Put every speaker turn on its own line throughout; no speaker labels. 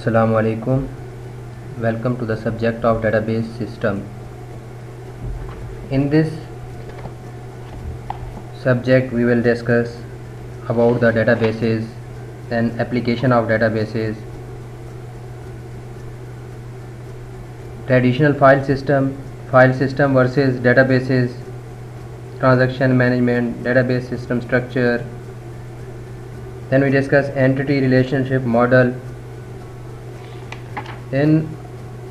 Assalamu alaikum. Welcome to the subject of database system. In this subject we will discuss about the databases, then application of databases, traditional file system versus databases, transaction management, database system structure. Then we discuss entity relationship model. Then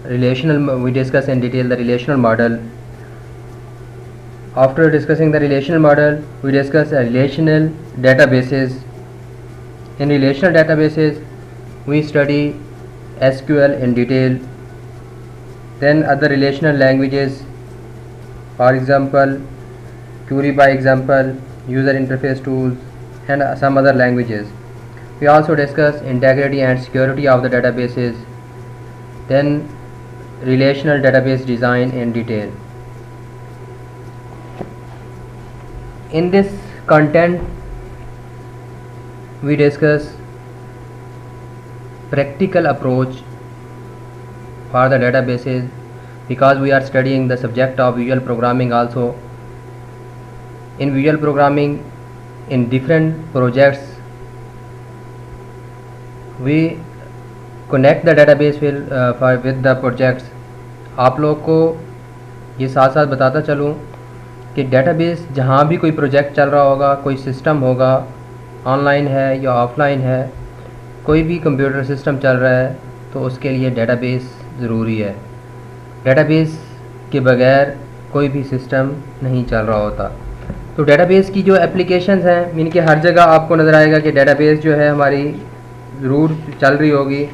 we discuss in detail the relational model. After discussing the relational model, we discuss relational databases. In relational databases, we study SQL in detail. Then other relational languages, for example, query by example, user interface tools, and some other languages. We also discuss integrity and security of the databases. Then relational database design in detail. In this content we discuss practical approach for the databases, because we are studying the subject of visual programming also. In visual programming, in different projects, we connect the database with the projects. आप लोग को ये साथ साथ बताता चलूँ कि database जहाँ भी कोई प्रोजेक्ट चल रहा होगा, कोई सिस्टम होगा, ऑनलाइन है या ऑफलाइन है, कोई भी कंप्यूटर सिस्टम चल रहा है, तो उसके लिए डेटाबेस ज़रूरी है. डेटाबेस के बगैर कोई भी सिस्टम नहीं चल रहा होता. तो डेटाबेस की जो एप्लीकेशंस हैं, इनके हर जगह आपको नज़र आएगा कि डेटाबेस जो है हमारी ज़रूर चल रही होगी,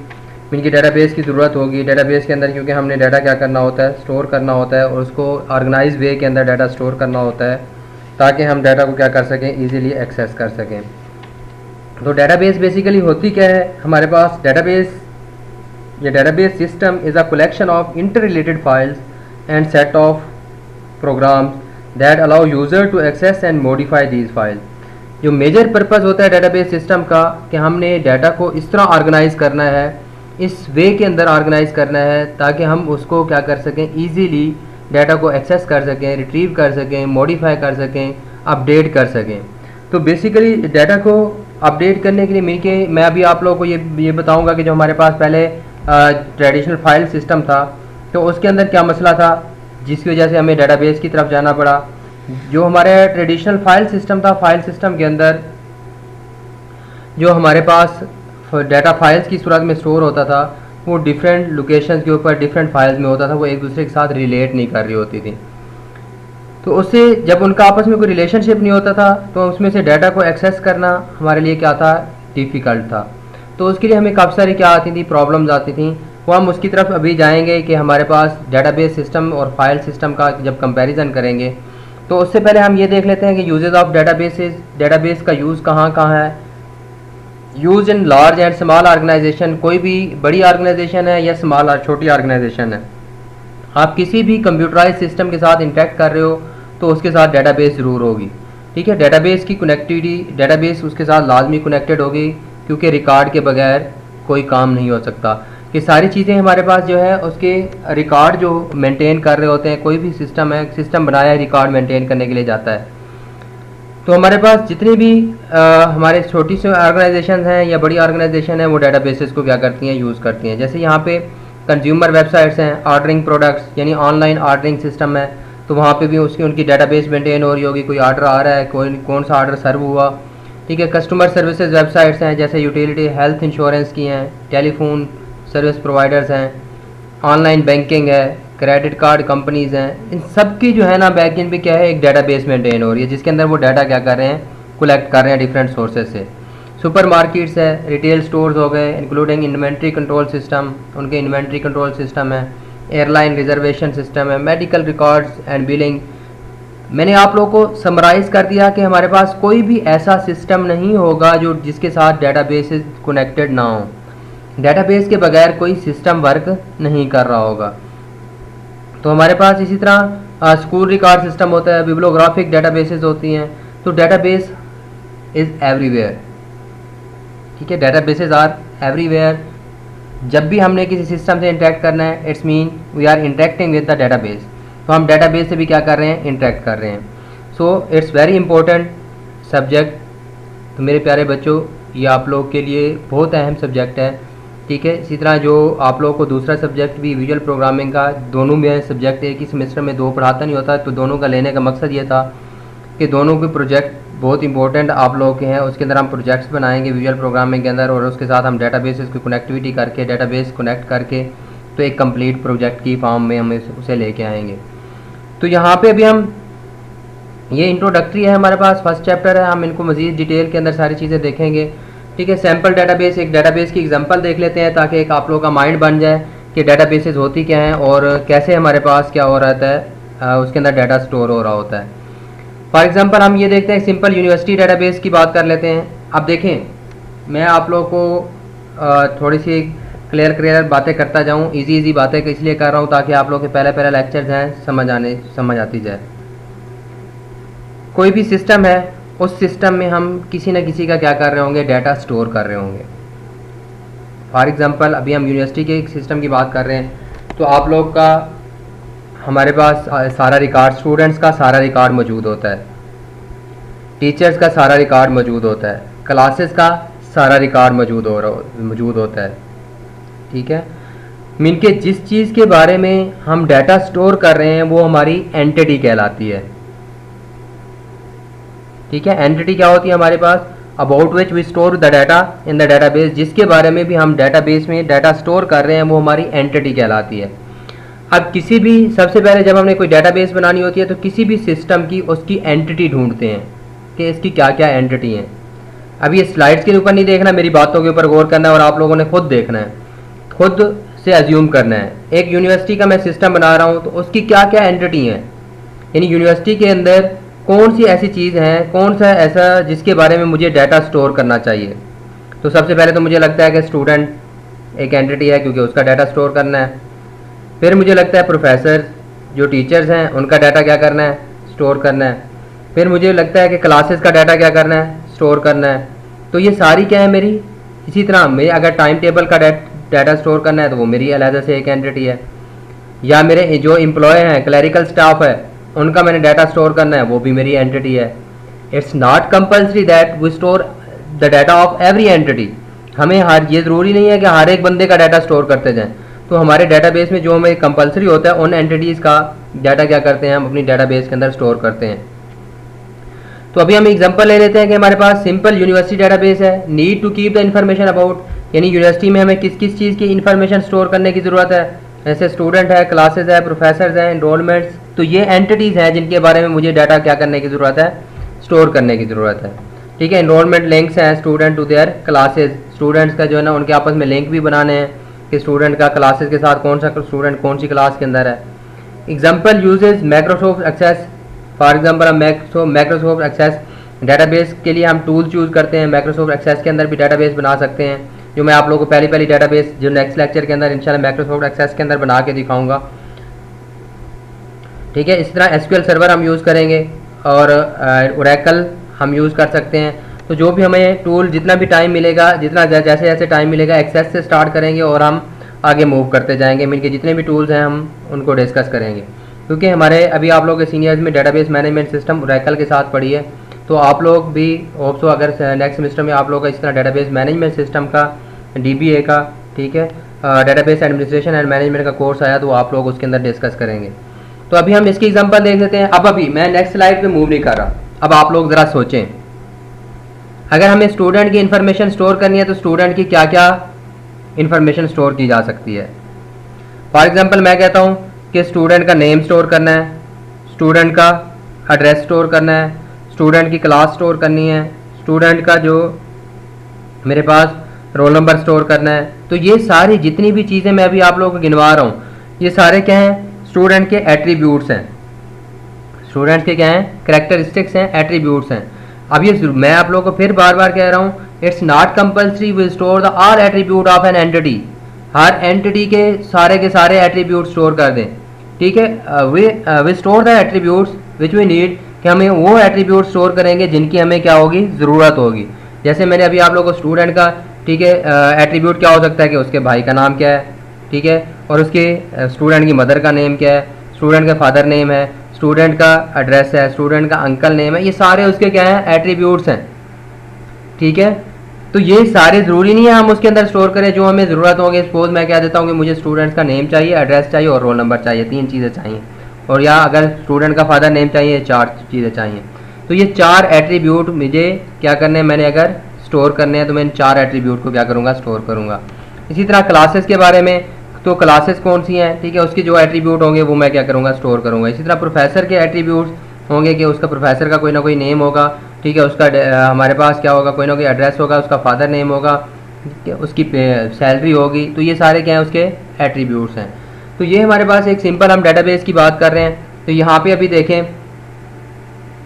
इनकी डेटाबेस की ज़रूरत होगी. डेटाबेस के अंदर क्योंकि हमने डाटा क्या करना होता है, स्टोर करना होता है, और उसको ऑर्गेनाइज वे के अंदर डाटा स्टोर करना होता है ताकि हम डाटा को क्या कर सकें, इजीली एक्सेस कर सकें. तो डेटाबेस बेसिकली होती क्या है हमारे पास. Database system is a collection of interrelated files and set of programs that allow user to access and modify these files. जो मेजर पर्पज़ होता है डेटाबेस सिस्टम का कि हमने डाटा को इस तरह ऑर्गेनाइज करना है, इस वे के अंदर ऑर्गेनाइज करना है ताकि हम उसको क्या कर सकें, इजीली डाटा को एक्सेस कर सकें, रिट्रीव कर सकें, मॉडिफाई कर सकें, अपडेट कर सकें. तो बेसिकली डाटा को अपडेट करने के लिए मैं अभी आप लोगों को ये बताऊंगा कि जो हमारे पास पहले ट्रेडिशनल फाइल सिस्टम था, तो उसके अंदर क्या मसला था जिसकी वजह से हमें डेटाबेस की तरफ जाना पड़ा. जो हमारे ट्रेडिशनल फाइल सिस्टम था, फाइल सिस्टम के अंदर जो हमारे पास डाटा फाइल्स की सूरत में स्टोर होता था, वो डिफरेंट लोकेशंस के ऊपर डिफरेंट फाइल्स में होता था, वो एक दूसरे के साथ रिलेट नहीं कर रही होती थी. तो उससे जब उनका आपस में कोई रिलेशनशिप नहीं होता था, तो उसमें से डाटा को एक्सेस करना हमारे लिए क्या था, डिफ़िकल्ट था. तो उसके लिए हमें काफ़ी सारी क्या आती थी, प्रॉब्लम्स आती थी. वो हम उसकी तरफ अभी जाएंगे कि हमारे पास डाटाबेस सिस्टम और फाइल सिस्टम का जब कंपैरिजन करेंगे, तो उससे पहले हम ये देख लेते हैं कि यूजेस ऑफ डेटाबेस का यूज़ कहाँ कहाँ है. Use in large and small organization, कोई भी बड़ी ऑर्गेनाइजेशन है या स्मॉल और छोटी ऑर्गेनाइजेशन है, आप किसी भी कंप्यूटराइज सिस्टम के साथ इंटरेक्ट कर रहे हो तो उसके साथ डेटाबेस ज़रूर होगी. ठीक है, डेटाबेस की कनेक्टिविटी, डेटाबेस उसके साथ लाजमी कनेक्टेड होगी, क्योंकि रिकॉर्ड के बगैर कोई काम नहीं हो सकता. ये सारी चीज़ें हमारे पास जो है उसके रिकॉर्ड जो मेंटेन कर रहे होते हैं. कोई भी सिस्टम है, सिस्टम बनाया है रिकॉर्ड मेंटेन करने के लिए जाता है. तो हमारे पास जितनी भी हमारे छोटी सी ऑर्गेनाइजेशन हैं या बड़ी ऑर्गेनाइजेशन है, वो डेटाबेसेस को क्या करती हैं, यूज़ करती हैं. जैसे यहाँ पे कंज्यूमर वेबसाइट्स हैं, ऑर्डरिंग प्रोडक्ट्स यानी ऑनलाइन ऑर्डरिंग सिस्टम है, तो वहाँ पे भी उनकी डेटाबेस मेंटेन हो रही होगी. कोई ऑर्डर आ रहा है, कौन सा ऑर्डर सर्व हुआ. ठीक है, कस्टमर सर्विसेज वेबसाइट्स हैं, जैसे यूटिलिटी हेल्थ इंश्योरेंस की हैं, टेलीफोन सर्विस प्रोवाइडर्स हैं, ऑनलाइन बैंकिंग है, क्रेडिट कार्ड कंपनीज़ हैं. इन सब की जो है ना बैकएंड पे क्या है, एक डेटाबेस मेंटेन हो रही है, जिसके अंदर वो डाटा क्या कर रहे हैं, कलेक्ट कर रहे हैं डिफरेंट सोर्सेज से. सुपर मार्केट्स है, रिटेल स्टोर्स हो गए, इंक्लूडिंग इन्वेंट्री कंट्रोल सिस्टम, उनके इन्वेंट्री कंट्रोल सिस्टम है, एयरलाइन रिजर्वेशन सिस्टम है, मेडिकल रिकॉर्ड्स एंड बिलिंग. मैंने आप लोगों को समराइज़ कर दिया कि हमारे पास कोई भी ऐसा सिस्टम नहीं होगा जो जिसके साथ डेटाबेस कनेक्टेड ना हो. डेटाबेस के बगैर कोई सिस्टम वर्क नहीं कर रहा होगा. तो हमारे पास इसी तरह स्कूल रिकॉर्ड सिस्टम होता है, बिब्लियोग्राफिक डेटाबेसेस होती हैं. तो डेटाबेस इज़ एवरीवेयर. ठीक है, डेटाबेसेस आर एवरीवेयर. जब भी हमने किसी सिस्टम से इंटरेक्ट करना है, it's mean we are interacting with the database. तो हम डेटाबेस से भी क्या कर रहे हैं, इंटरेक्ट कर रहे हैं। So it's very important subject. तो मेरे प्यारे बच्चों, ये आप लोग के लिए बहुत अहम सब्जेक्ट है, ठीक है। इसी तरह जो आप लोगों को दूसरा सब्जेक्ट भी विजुअल प्रोग्रामिंग का, दोनों में सब्जेक्ट एक ही सेमेस्टर में दो पढ़ाता नहीं होता, तो दोनों का लेने का मकसद ये था कि दोनों के प्रोजेक्ट बहुत इंपॉर्टेंट आप लोगों के हैं। उसके अंदर हम प्रोजेक्ट्स बनाएंगे विजुअल प्रोग्रामिंग के अंदर, और उसके साथ हम डेटाबेसेस की कनेक्टिविटी करके, डेटाबेस कनेक्ट करके, तो एक कंप्लीट प्रोजेक्ट की फॉर्म में हम उसे लेके आएंगे। तो यहाँ पे अभी हम, ये इंट्रोडक्टरी है हमारे पास, फर्स्ट चैप्टर है, हम इनको मज़ीद डिटेल के अंदर सारी चीज़ें देखेंगे, ठीक है। सैम्पल डेटाबेस, एक डेटाबेस की एग्जांपल देख लेते हैं ताकि एक आप लोगों का माइंड बन जाए कि डेटाबेसेस होती क्या हैं और कैसे हमारे पास क्या हो रहा है, उसके अंदर डाटा स्टोर हो रहा होता है। फॉर एग्जांपल हम ये देखते हैं, सिंपल यूनिवर्सिटी डेटाबेस की बात कर लेते हैं। अब देखें, मैं आप लोगों को थोड़ी सी क्लियर बातें करता जाऊँ, ईजी बातें इसलिए कर रहा हूँ ताकि आप लोग के पहले लेक्चर्स हैं समझ आती जाए। कोई भी सिस्टम है, उस सिस्टम में हम किसी न किसी का क्या कर रहे होंगे, डाटा स्टोर कर रहे होंगे। फॉर एग्जांपल अभी हम यूनिवर्सिटी के एक सिस्टम की बात कर रहे हैं, तो आप लोग का, हमारे पास सारा रिकॉर्ड, स्टूडेंट्स का सारा रिकॉर्ड मौजूद होता है, टीचर्स का सारा रिकॉर्ड मौजूद होता है, क्लासेस का सारा रिकॉर्ड मौजूद होता है, ठीक है। मीन के जिस चीज़ के बारे में हम डाटा स्टोर कर रहे हैं वो हमारी एंटिटी कहलाती है, ठीक है। एंटिटी क्या होती है हमारे पास, about which we store the data in the database, जिसके बारे में भी हम डाटाबेस में डाटा स्टोर कर रहे हैं वो हमारी एंटिटी कहलाती है। अब किसी भी, सबसे पहले जब हमने कोई डाटाबेस बनानी होती है तो किसी भी सिस्टम की उसकी एंटिटी ढूंढते हैं कि इसकी क्या क्या एंटिटी हैं। अब ये स्लाइड्स के ऊपर नहीं देखना, मेरी बातों के ऊपर गौर करना है और आप लोगों ने खुद देखना है, खुद से अज्यूम करना है। एक यूनिवर्सिटी का मैं सिस्टम बना रहा हूँ तो उसकी क्या क्या एंटिटी हैं, यानी यूनिवर्सिटी के अंदर कौन सी ऐसी चीज़ है, कौन सा ऐसा जिसके बारे में मुझे डाटा स्टोर करना चाहिए। तो सबसे पहले तो मुझे लगता है कि स्टूडेंट एक एंटिटी है क्योंकि उसका डाटा स्टोर करना है। फिर मुझे लगता है प्रोफेसर, जो टीचर्स हैं, उनका डाटा क्या करना है, स्टोर करना है। फिर मुझे लगता है कि क्लासेस का डाटा क्या करना है, स्टोर करना है। तो ये सारी क्या है मेरी। इसी तरह मैं अगर टाइम टेबल का डाटा स्टोर करना है तो वो मेरी अलग से एक एंटिटी है, या मेरे जो एम्प्लॉय हैं, क्लरिकल स्टाफ है, उनका मैंने डाटा स्टोर करना है, वो भी मेरी एंटिटी है। It's not compulsory that we store the data of every entity. हमें ये ज़रूरी नहीं है कि हर एक बंदे का डाटा स्टोर करते जाएं। तो हमारे डाटाबेस में जो हमें कंपल्सरी होता है उन एंटिटीज़ का डाटा क्या करते हैं, हम अपनी डाटाबेस के अंदर स्टोर करते हैं। तो अभी हम एग्जांपल ले लेते हैं कि हमारे पास सिंपल यूनिवर्सिटी डाटाबेस है। Need to keep the information about, यानी यूनिवर्सिटी में हमें किस किस चीज़ की इन्फॉर्मेशन स्टोर करने की ज़रूरत है। जैसे स्टूडेंट है, क्लासेस है, प्रोफेसर्स हैं, एनरोलमेंट्स, तो ये एंटिटीज़ हैं जिनके बारे में मुझे डाटा क्या करने की ज़रूरत है, स्टोर करने की ज़रूरत है, ठीक है। एनरोलमेंट लिंक्स हैं, student to their classes, students का जो है ना उनके आपस में लिंक भी बनाने हैं कि स्टूडेंट का क्लासेस के साथ कौन सा स्टूडेंट कौन सी क्लास के अंदर है। Example uses Microsoft Access, for example हम माइक्रोसॉफ्ट एक्सेस डाटाबेस के लिए हम टूल्स यूज़ करते हैं। माइक्रोसॉफ्ट एक्सेस के अंदर भी डाटाबेस बना सकते हैं, जो मैं आप लोगों को पहली डाटाबेस जो नेक्स्ट लेक्चर के अंदर इंशाल्लाह माइक्रोसॉफ्ट एक्सेस के अंदर बना के दिखाऊंगा, ठीक है। इस तरह एसक्यूएल सर्वर हम यूज़ करेंगे और ओरेकल हम यूज़ कर सकते हैं। तो जो भी हमें टूल, जितना भी टाइम मिलेगा, जितना जैसे जैसे टाइम मिलेगा, एक्सेस से स्टार्ट करेंगे और हम आगे मूव करते जाएंगे। मिलके जितने भी टूल्स हैं हम उनको डिस्कस करेंगे, क्योंकि हमारे अभी आप लोग के सीनियर्स में डेटाबेस मैनेजमेंट सिस्टम ओरेकल के साथ पढ़ी है। तो आप लोग भी होप सो अगर नेक्स्ट सेमेस्टर में आप लोग का इस तरह डेटाबेस मैनेजमेंट सिस्टम का, DBA का, ठीक है, डेटाबेस एडमिनिस्ट्रेशन एंड मैनेजमेंट का कोर्स आया तो आप लोग उसके अंदर डिस्कस करेंगे। तो अभी हम इसकी एग्जांपल देख लेते हैं। अब अभी मैं नेक्स्ट स्लाइड पे मूव नहीं कर रहा। अब आप लोग ज़रा सोचें, अगर हमें स्टूडेंट की इन्फॉर्मेशन स्टोर करनी है तो स्टूडेंट की क्या क्या इन्फॉर्मेशन स्टोर की जा सकती है। फॉर एग्जांपल मैं कहता हूँ कि स्टूडेंट का नेम स्टोर करना है, स्टूडेंट का एड्रेस स्टोर करना है, स्टूडेंट की क्लास स्टोर करनी है, स्टूडेंट का जो मेरे पास रोल नंबर स्टोर करना है। तो ये सारी जितनी भी चीज़ें मैं अभी आप लोगों को गिनवा रहा हूँ, ये सारे क्या हैं, स्टूडेंट के एट्रीब्यूट्स हैं। स्टूडेंट के क्या हैं, कैरेक्टरिस्टिक्स हैं, एट्रीब्यूट्स हैं। अब ये मैं आप लोगों को फिर बार बार कह रहा हूँ, it's not compulsory we store the all attribute of an entity. हर एंटिटी के सारे एट्रीब्यूट स्टोर कर दें, ठीक है। We store the attributes which we need, कि हमें वो एट्रीब्यूट स्टोर करेंगे जिनकी हमें क्या होगी, ज़रूरत होगी। जैसे मैंने अभी आप लोगों को स्टूडेंट का ठीक है। एट्रीब्यूट क्या हो सकता है कि उसके भाई का नाम क्या है, ठीक है, और उसके स्टूडेंट की मदर का नेम क्या है, स्टूडेंट का फादर नेम है, स्टूडेंट का एड्रेस है, स्टूडेंट का अंकल नेम है, ये सारे उसके क्या हैं, एट्रीब्यूट्स हैं, ठीक है। तो ये सारे ज़रूरी नहीं है हम उसके अंदर स्टोर करें, जो हमें ज़रूरत होगी। सपोज मैं कह देता हूँ कि मुझे स्टूडेंट्स का नेम चाहिए, एड्रेस चाहिए और रोल नंबर चाहिए, 3 चीज़ें चाहिए, और या अगर स्टूडेंट का फादर नेम चाहिए, 4 चीज़ें चाहिए। तो ये 4 एट्रीब्यूट मुझे क्या करने हैं, मैंने अगर स्टोर करने हैं तो मैं इन 4 एट्रीब्यूट को क्या करूँगा, स्टोर करूँगा। इसी तरह क्लासेस के बारे में, तो क्लासेस कौन सी हैं, ठीक है, उसके जो एट्रीब्यूट होंगे वो मैं क्या करूँगा, स्टोर करूँगा। इसी तरह प्रोफेसर के एट्रीब्यूट्स होंगे कि उसका प्रोफेसर का कोई ना कोई नेम होगा, ठीक है, उसका हमारे पास क्या होगा, कोई ना कोई एड्रेस होगा, उसका फादर नेम होगा, उसकी सैलरी होगी। तो ये सारे क्या हैं, उसके एट्रीब्यूट्स हैं। तो ये हमारे पास एक सिंपल हम डेटाबेस की बात कर रहे हैं। तो यहाँ पे अभी देखें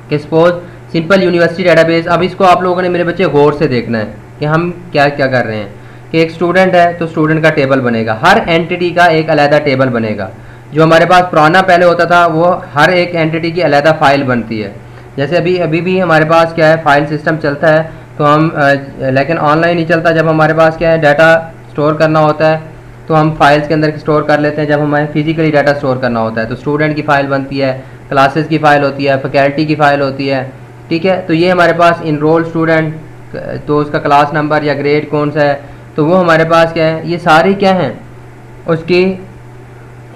कि सपोज सिंपल यूनिवर्सिटी डेटाबेस, अब इसको आप लोगों ने मेरे बच्चे गौर से देखना है कि हम क्या क्या कर रहे हैं। कि एक स्टूडेंट है तो स्टूडेंट का टेबल बनेगा, हर एंटिटी का एक अलहदा टेबल बनेगा। जो हमारे पास पुराना पहले होता था वो हर एक एंटिटी की अलहदा फाइल बनती है। जैसे अभी भी हमारे पास क्या है, फाइल सिस्टम चलता है, तो हम लेकिन ऑनलाइन नहीं चलता। जब हमारे पास क्या है, डाटा स्टोर करना होता है तो हम फाइल्स के अंदर स्टोर कर लेते हैं। जब हमें फिजिकली डाटा स्टोर करना होता है तो स्टूडेंट की फ़ाइल बनती है, क्लासेस की फ़ाइल होती है, फैकल्टी की फ़ाइल होती है, ठीक है। तो ये हमारे पास इनरोल स्टूडेंट, तो उसका क्लास नंबर या ग्रेड कौन सा है, तो वो हमारे पास क्या है, ये सारी क्या हैं उसकी,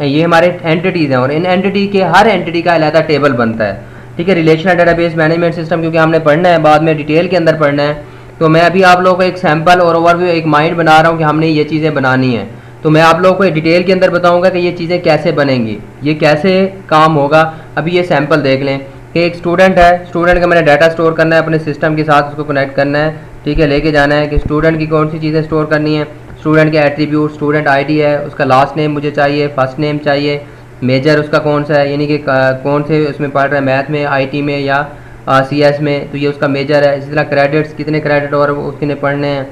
ये हमारे एंटिटीज़ हैं, और इन एंटिटी के हर एंटिटी का अलग टेबल बनता है, ठीक है। रिलेशनल डेटाबेस मैनेजमेंट सिस्टम क्योंकि हमने पढ़ना है, बाद में डिटेल के अंदर पढ़ना है, तो मैं अभी आप लोगों को एक सैम्पल और ओवरव्यू, एक माइंड बना रहा हूँ कि हमने ये चीज़ें बनानी है। तो मैं आप लोगों को डिटेल के अंदर बताऊंगा कि ये चीज़ें कैसे बनेंगी, ये कैसे काम होगा। अभी ये सैम्पल देख लें कि एक स्टूडेंट है, स्टूडेंट का मैंने डाटा स्टोर करना है अपने सिस्टम के साथ, उसको कनेक्ट करना है, ठीक है, लेके जाना है कि स्टूडेंट की कौन सी चीज़ें स्टोर करनी है। स्टूडेंट के एट्रीब्यूट, स्टूडेंट आईडी है, उसका लास्ट नेम मुझे चाहिए, फर्स्ट नेम चाहिए, मेजर उसका कौन सा है, यानी कि कौन से उसमें पढ़ रहा है, मैथ में, आईटी में या सीएस में, तो ये उसका मेजर है। इसी तरह क्रेडिट्स, कितने क्रेडिट और उसके पढ़ने हैं,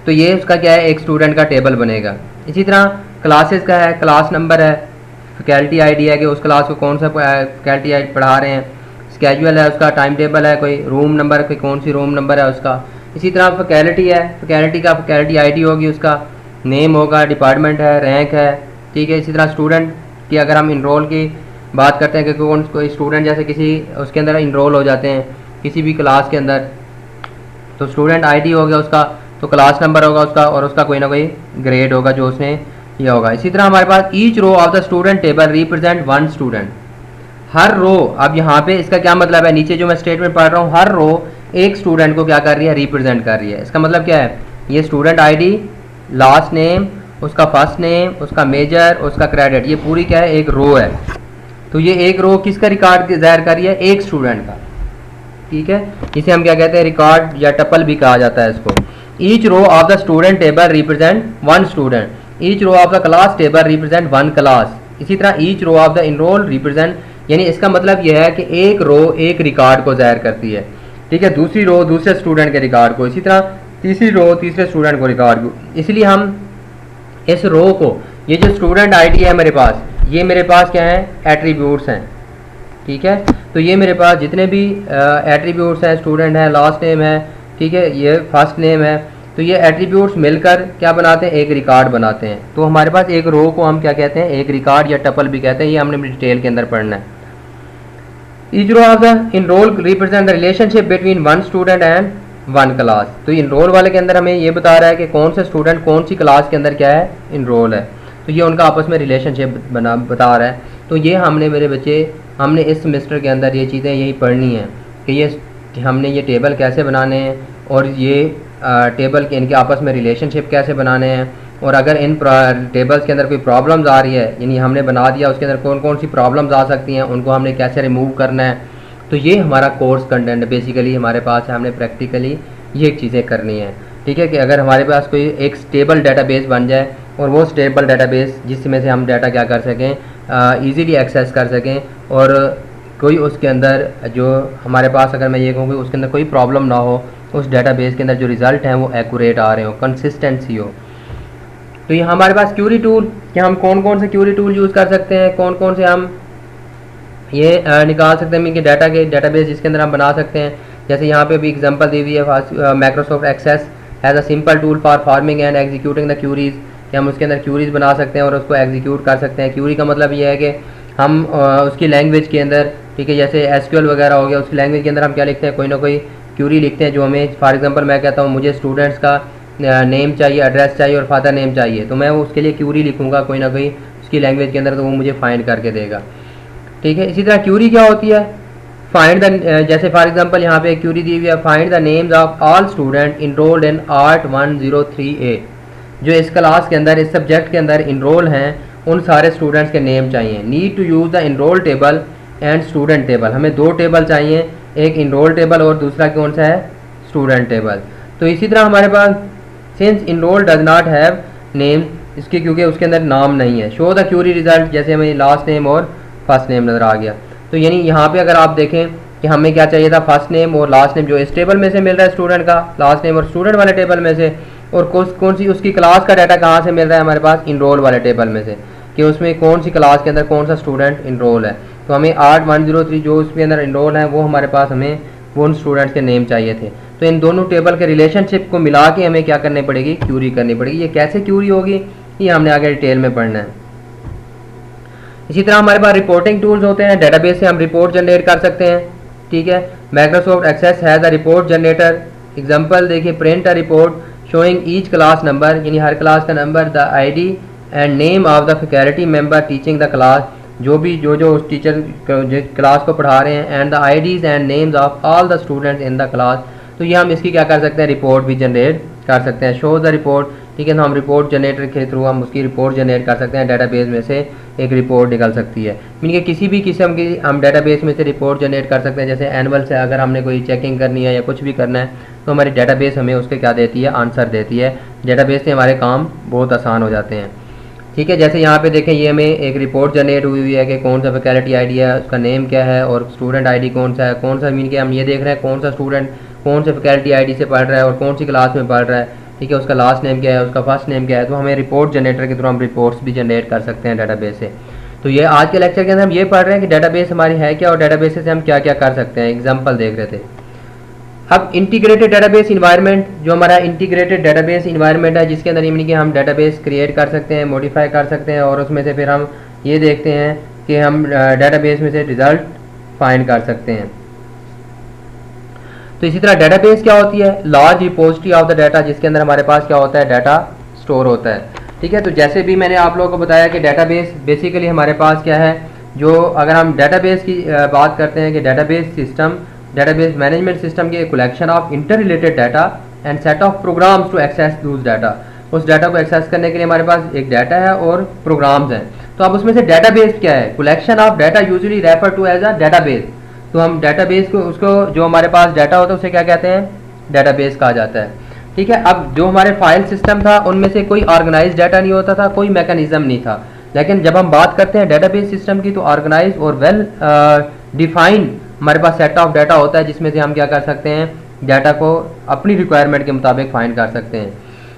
तो ये उसका क्या है, एक स्टूडेंट का टेबल बनेगा। इसी तरह क्लासेस का है, क्लास नंबर है, फैकल्टी आईडी है कि उस क्लास को कौन सा फैकल्टी आईडी पढ़ा रहे हैं, स्केड्यूल है उसका, टाइम टेबल है, कोई रूम नंबर, कोई कौन सी रूम नंबर है उसका। इसी तरह फैकल्टी है, फैकल्टी का फैकल्टी आईडी होगी, उसका नेम होगा, डिपार्टमेंट है, रैंक है, ठीक है। इसी तरह स्टूडेंट की अगर हम इनरोल की बात करते हैं कि कौन कोई स्टूडेंट जैसे किसी उसके अंदर इनरोल हो जाते हैं किसी भी क्लास के अंदर, तो स्टूडेंट आईडी हो गया उसका, तो क्लास नंबर होगा उसका, और उसका कोई ना कोई ग्रेड होगा जो उसने यह होगा। इसी तरह हमारे पास each row of the student table represent one student. हर रो, अब यहाँ पे इसका क्या मतलब है, नीचे जो मैं स्टेटमेंट पढ़ रहा हूँ, हर रो एक स्टूडेंट को क्या कर रही है, रिप्रेजेंट कर रही है। इसका मतलब क्या है, ये स्टूडेंट आईडी, लास्ट नेम, उसका फर्स्ट नेम, उसका मेजर, उसका क्रेडिट, ये पूरी क्या है, एक रो है। तो ये एक रो किसका रिकॉर्ड जाहिर कर रही है, एक स्टूडेंट का, ठीक है। इसे हम क्या कहते हैं, रिकॉर्ड या टपल भी कहा जाता है इसको। Each row of the student table represent one student, each row of the class table represent one class. इसी तरह each row of the enroll represent, यानी इसका मतलब यह है कि एक रो एक रिकॉर्ड को जाहिर करती है, ठीक है, दूसरी रो दूसरे स्टूडेंट के रिकॉर्ड को, इसी तरह तीसरी रो तीसरे स्टूडेंट को रिकॉर्ड को। इसलिए हम इस रो को, ये जो स्टूडेंट आईडी है मेरे पास, ये मेरे पास क्या है, एट्रीब्यूट्स हैं, ठीक है। तो ये मेरे पास जितने भी एट्रीब्यूट्स हैं, स्टूडेंट है, लास्ट नेम है, ठीक है, ये फर्स्ट नेम है, तो ये एट्रीब्यूट्स मिलकर क्या बनाते हैं, एक रिकॉर्ड बनाते हैं। तो हमारे पास एक रो को हम क्या कहते हैं, एक रिकॉर्ड या टपल भी कहते हैं। ये हमने डिटेल के अंदर पढ़ना है। Each row of the enroll represent the relationship between one student and one class. तो इनरोल वाले के अंदर हमें ये बता रहा है कि कौन से स्टूडेंट कौन सी क्लास के अंदर क्या है, इनरोल है, तो ये उनका आपस में रिलेशनशिप बता रहा है। तो ये हमने मेरे बच्चे, हमने इस सेमेस्टर के अंदर ये चीज़ें यही पढ़नी है कि ये हमने ये टेबल कैसे बनाने हैं, और ये टेबल के इनके आपस में रिलेशनशिप कैसे बनाने हैं, और अगर इन टेबल्स के अंदर कोई प्रॉब्लम्स आ रही है, यानी हमने बना दिया उसके अंदर कौन कौन सी प्रॉब्लम्स आ सकती हैं, उनको हमने कैसे रिमूव करना है। तो ये हमारा कोर्स कंटेंट बेसिकली हमारे पास है, हमने प्रैक्टिकली ये चीज़ें करनी है, ठीक है। कि अगर हमारे पास कोई एक स्टेबल डेटाबेस बन जाए, और वो स्टेबल डेटाबेस जिसमें से हम डाटा क्या कर सकें, ईज़िली एक्सेस कर सकें, और कोई उसके अंदर जो हमारे पास, अगर मैं ये कहूँ कि उसके अंदर कोई प्रॉब्लम ना हो, उस डेटाबेस के अंदर जो रिज़ल्ट हैं वो एक्यूरेट आ रहे हो, कंसिस्टेंसी हो। तो ये हमारे पास क्यूरी टूल, कि हम कौन कौन से क्यूरी टूल यूज़ कर सकते हैं, कौन कौन से हम ये निकाल सकते हैं कि डाटा के डेटाबेस जिसके अंदर हम बना सकते हैं। जैसे यहाँ पे भी एग्जांपल दी हुई है, Microsoft Access has a simple tool for forming and executing the queries, कि हम उसके अंदर क्यूरीज बना सकते हैं और उसको एग्जीक्यूट कर सकते हैं। क्यूरी का मतलब ये है कि हम उसकी लैंग्वेज के अंदर, ठीक है, जैसे एसक्यूएल वगैरह हो गया, उसकी लैंग्वेज के अंदर हम क्या लिखते हैं, कोई ना कोई क्यूरी लिखते हैं जो हमें, फॉर एग्जांपल मैं कहता हूँ मुझे स्टूडेंट्स का नेम चाहिए, एड्रेस चाहिए और फादर नेम चाहिए, तो मैं उसके लिए क्यूरी लिखूँगा कोई ना कोई उसकी लैंग्वेज के अंदर, तो वो मुझे फाइंड करके देगा। ठीक है, इसी तरह क्यूरी क्या होती है, फाइंड द, जैसे फॉर एग्जांपल यहाँ पे क्यूरी दी हुई है, find the names of all student enrolled in art 103A, जो इस क्लास के अंदर, इस सब्जेक्ट के अंदर इनरोल हैं, उन सारे स्टूडेंट्स के नेम चाहिए। Need to use the enroll table and student table, हमें दो टेबल चाहिए, एक इनरोल टेबल और दूसरा कौन सा है, स्टूडेंट टेबल। तो इसी तरह हमारे पास since enrol does not have name, इसके क्योंकि उसके अंदर नाम नहीं है। शो द क्यूरी रिजल्ट, जैसे हमें लास्ट नेम और फर्स्ट नेम नज़र आ गया, तो यानी यहाँ पे अगर आप देखें कि हमें क्या चाहिए था, फर्स्ट नेम और लास्ट नेम जो इस टेबल में से मिल रहा है स्टूडेंट का, लास्ट नेम और स्टूडेंट वाले टेबल में से, और कौन सी उसकी क्लास का डाटा कहाँ से मिल रहा है हमारे पास, इनरोल वाले टेबल में से, कि उसमें कौन सी क्लास के अंदर कौन सा स्टूडेंट इनरोल है। तो हमें 8103 जो उसके अंदर इनरोल है वो हमारे पास, हमें वो उन स्टूडेंट्स के नेम चाहिए थे। तो इन दोनों टेबल के रिलेशनशिप को मिला के हमें क्या करनी पड़ेगी, क्यूरी करनी पड़ेगी। ये कैसे क्यूरी होगी, ये हमने आगे डिटेल में पढ़ना है। इसी तरह हमारे पास रिपोर्टिंग टूल्स होते हैं, डेटाबेस से हम रिपोर्ट जनरेट कर सकते हैं। ठीक है, Microsoft Access has a report generator. Example देखिए, print a report showing each class number, यानी हर क्लास का number, the ID and name of the faculty member teaching the class, जो भी जो उस टीचर क्लास को पढ़ा रहे हैं, and the IDs and names of all the students in the class. तो ये हम इसकी क्या कर सकते हैं, रिपोर्ट भी जनरेट कर सकते हैं। शो द रिपोर्ट, ठीक है, तो हम रिपोर्ट जनरेटर के थ्रू हम उसकी रिपोर्ट जनरेट कर सकते हैं, डेटाबेस में से एक रिपोर्ट निकल सकती है। मीन कि किसी भी किस्म की हम डेटाबेस में से रिपोर्ट जनरेट कर सकते हैं। जैसे एनुअल से अगर हमने कोई चेकिंग करनी है या कुछ भी करना है, तो हमारी डेटाबेस हमें उसके क्या देती है, आंसर देती है। डेटाबेस से हमारे काम बहुत आसान हो जाते हैं। ठीक है, जैसे यहाँ पे देखें, ये हमें एक रिपोर्ट जनरेट हुई है कि कौन सा फैकल्टी आईडी है, उसका नेम क्या है और स्टूडेंट आईडी कौन सा है, कौन सा, मीन कि हम ये देख रहे हैं कौन सा स्टूडेंट कौन से फैकल्टी आईडी से पढ़ रहा है और कौन सी क्लास में पढ़ रहा है। ठीक है, उसका लास्ट नेम क्या है, उसका फर्स्ट नेम क्या है। तो हमें रिपोर्ट जनरेटर के थ्रू हम रिपोर्ट्स भी जनरेट कर सकते हैं डेटाबेस से। तो ये आज के लेक्चर के अंदर हम ये पढ़ रहे हैं कि डेटाबेस हमारी है क्या और डेटाबेस से हम क्या क्या कर सकते हैं। एग्जाम्पल देख रहे थे। अब इंटीग्रेटेड डेटाबेस इन्वायरमेंट, जो हमारा इंटीग्रेटेड डेटाबेस इन्वायरमेंट है, जिसके अंदर यानी कि हम डेटाबेस क्रिएट कर सकते हैं, मॉडिफाई कर सकते हैं और उसमें से फिर हम ये देखते हैं कि हम डेटाबेस में से रिजल्ट फाइंड कर सकते हैं। तो इसी तरह डेटाबेस क्या होती है, large repository of the data, जिसके अंदर हमारे पास क्या होता है, डाटा स्टोर होता है। ठीक है, तो जैसे भी मैंने आप लोगों को बताया कि डेटाबेस बेसिकली हमारे पास क्या है, जो अगर हम डेटाबेस की बात करते हैं कि database system, database management system के collection of interrelated data and set of programs to access those data. उस डाटा को एक्सेस करने के लिए हमारे पास एक डाटा है और प्रोग्राम्स हैं। तो अब उसमें से डेटाबेस क्या है, collection of data usually refer to as a database. तो हम डेटाबेस को, उसको जो हमारे पास डाटा होता है उसे क्या कहते हैं, डेटाबेस कहा जाता है। ठीक है, अब जो हमारे फाइल सिस्टम था उनमें से कोई ऑर्गेनाइज डाटा नहीं होता था, कोई मैकेनिज्म नहीं था। लेकिन जब हम बात करते हैं डेटाबेस सिस्टम की, तो ऑर्गेनाइज और वेल डिफाइंड हमारे पास सेट ऑफ डाटा होता है, जिसमें से हम क्या कर सकते हैं, डाटा को अपनी रिक्वायरमेंट के मुताबिक फाइंड कर सकते हैं।